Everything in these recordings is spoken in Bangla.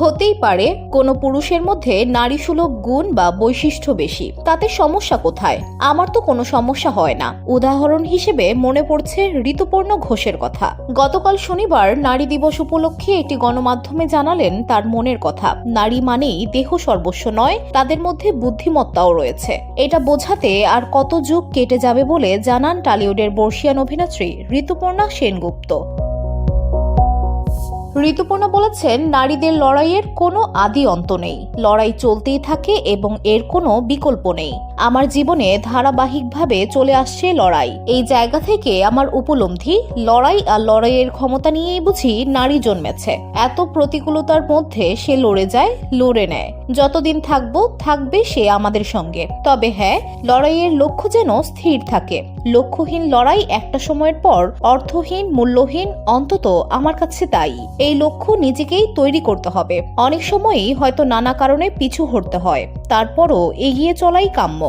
হতেই পারে কোনো পুরুষের মধ্যে নারীসুলভ গুণ বা বৈশিষ্ট্য বেশি, তাতে সমস্যা কোথায়? আমার তো কোনো সমস্যা হয় না। উদাহরণ হিসেবে মনে পড়ছে ঋতুপর্ণ ঘোষের কথা। গতকাল শনিবার নারী দিবস উপলক্ষে একটি গণমাধ্যমে জানালেন তার মনের কথা। নারী মানেই দেহ সর্বস্ব নয়, তাদের মধ্যে বুদ্ধিমত্তাও রয়েছে। এটা বোঝাতে আর কত যুগ কেটে যাবে বলে জানান টলিউডের বর্ষিয়ান অভিনেত্রী ঋতুপর্ণা সেনগুপ্ত। ঋতুপর্ণা বলেছেন, নারীদের লড়াইয়ের কোনো আদি অন্ত নেই, লড়াই চলতেই থাকে এবং এর কোনো বিকল্প নেই। আমার জীবনে ধারাবাহিকভাবে চলে আসছে লড়াই। এই জায়গা থেকে আমার উপলব্ধি, লড়াই আর লড়াইয়ের ক্ষমতা নিয়েই বুঝি নারী জন্মেছে। এত প্রতিকূলতার মধ্যে সে লড়ে যায়, লড়ে নেয়। যতদিন থাকবে সে আমাদের সঙ্গে। তবে হ্যাঁ, লড়াইয়ের লক্ষ্য যেন স্থির থাকে। লক্ষ্যহীন লড়াই একটা সময়ের পর অর্থহীন, মূল্যহীন, অন্তত আমার কাছে তাই। এই লক্ষ্য নিজেকেই তৈরি করতে হবে। অনেক সময়ই হয়তো নানা কারণে পিছু হটতে হয়, তারপরও এগিয়ে চলাই কাম্য।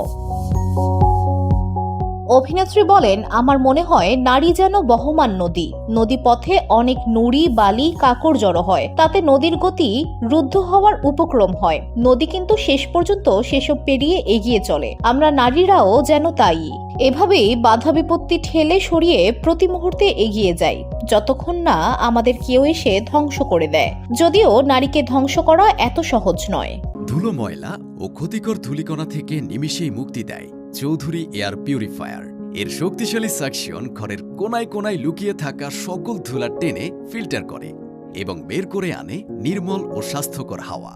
অভিনেত্রী বলেন, আমার মনে হয় নারী যেন বহমান নদী। নদী পথে অনেক নুড়ি, বালি, কাকড় জড়ো হয়, তাতে নদীর গতি রুদ্ধ হওয়ার উপক্রম হয়। নদী কিন্তু শেষ পর্যন্ত সেসব পেরিয়ে এগিয়ে চলে। আমরা নারীরাও যেন তাই। এভাবেই বাধা বিপত্তি ঠেলে সরিয়ে প্রতি মুহূর্তে এগিয়ে যাই, যতক্ষণ না আমাদের কেউ এসে ধ্বংস করে দেয়। যদিও নারীকে ধ্বংস করা এত সহজ নয়। ধুলো, ময়লা ও ক্ষতিকর ধূলিকণা থেকে নিমিষেই মুক্তি দেয় চৌধুরী এয়ার পিউরিফায়ার। এর শক্তিশালী সাকশন ঘরের কোনায় কোনায় লুকিয়ে থাকা সকল ধুলা টেনে ফিল্টার করে এবং বের করে আনে নির্মল ও স্বাস্থ্যকর হাওয়া।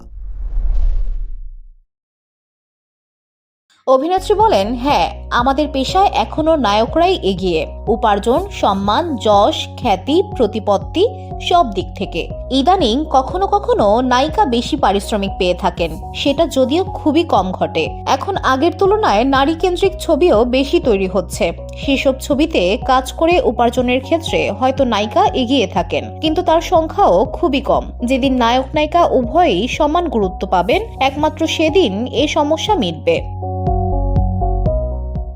অভিনেত্রী বলেন, হ্যাঁ, আমাদের পেশায় এখনো নায়করাই এগিয়ে। উপার্জন, সম্মান, যশ, খ্যাতি, প্রতিপত্তি সব দিক থেকে। ইদানিং কখনো কখনো নায়িকা বেশি পারিশ্রমিক পেয়ে থাকেন, সেটা যদিও খুবই কম ঘটে। এখন আগের তুলনায় নারী কেন্দ্রিক ছবিও বেশি তৈরি হচ্ছে। সেসব ছবিতে কাজ করে উপার্জনের ক্ষেত্রে হয়তো নায়িকা এগিয়ে থাকেন, কিন্তু তার সংখ্যাও খুবই কম। যেদিন নায়ক নায়িকা উভয়ই সমান গুরুত্ব পাবেন, একমাত্র সেদিন এ সমস্যা মিটবে।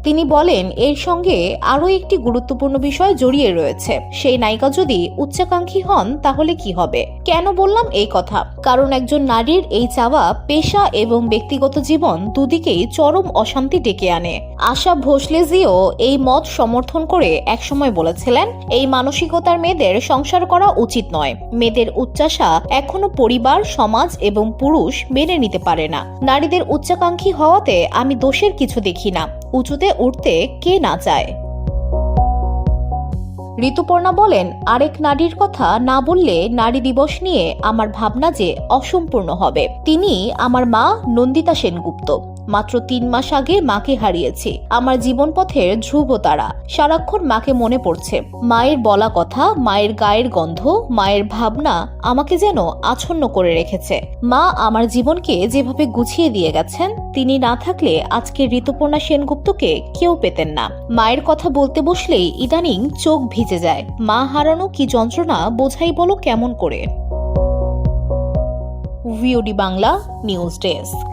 তিনি বলেন, এর সঙ্গে আরও একটি গুরুত্বপূর্ণ বিষয় জড়িয়ে রয়েছে। সেই নায়িকা যদি উচ্চাকাঙ্ক্ষী হন তাহলে কি হবে? কেন বললাম এই কথা? কারণ একজন নারীর এই চাওয়া পেশা এবং ব্যক্তিগত জীবন দুদিকেই চরম অশান্তি ডেকে আনে। আশা ভোসলেজিও এই মত সমর্থন করে একসময় বলেছিলেন, এই মানসিকতার মেয়েদের সংসার করা উচিত নয়। মেয়েদের উচ্চাশা এখনো পরিবার, সমাজ এবং পুরুষ মেনে নিতে পারে না। নারীদের উচ্চাকাঙ্ক্ষী হওয়াতে আমি দোষের কিছু দেখি না। উঁচুতে উঠতে কে না চায়? ঋতুপর্ণা বলেন, আরেক নারীর কথা না বললে নারী দিবস নিয়ে আমার ভাবনা যে অসম্পূর্ণ হবে। তিনি আমার মা নন্দিতা সেনগুপ্ত। মাত্র 3 মাস আগে মাকে হারিয়েছি। আমার জীবন পথের ধ্রুব তারা। সারাক্ষণ মাকে মনে পড়ছে। মায়ের বলা কথা, মায়ের গায়ের গন্ধ, মায়ের ভাবনা আমাকে যেন আচ্ছন্ন করে রেখেছে। মা আমার জীবনকে যেভাবে গুছিয়ে দিয়ে গেছেন, তিনি না থাকলে আজকে ঋতুপর্ণা সেনগুপ্তকে কেউ পেতেন না। মায়ের কথা বলতে বসলেই ইদানিং চোখ ভিজে যায়। মা হারানো কি যন্ত্রণা বোঝাই বলো কেমন করে। VOD Bangla news desk.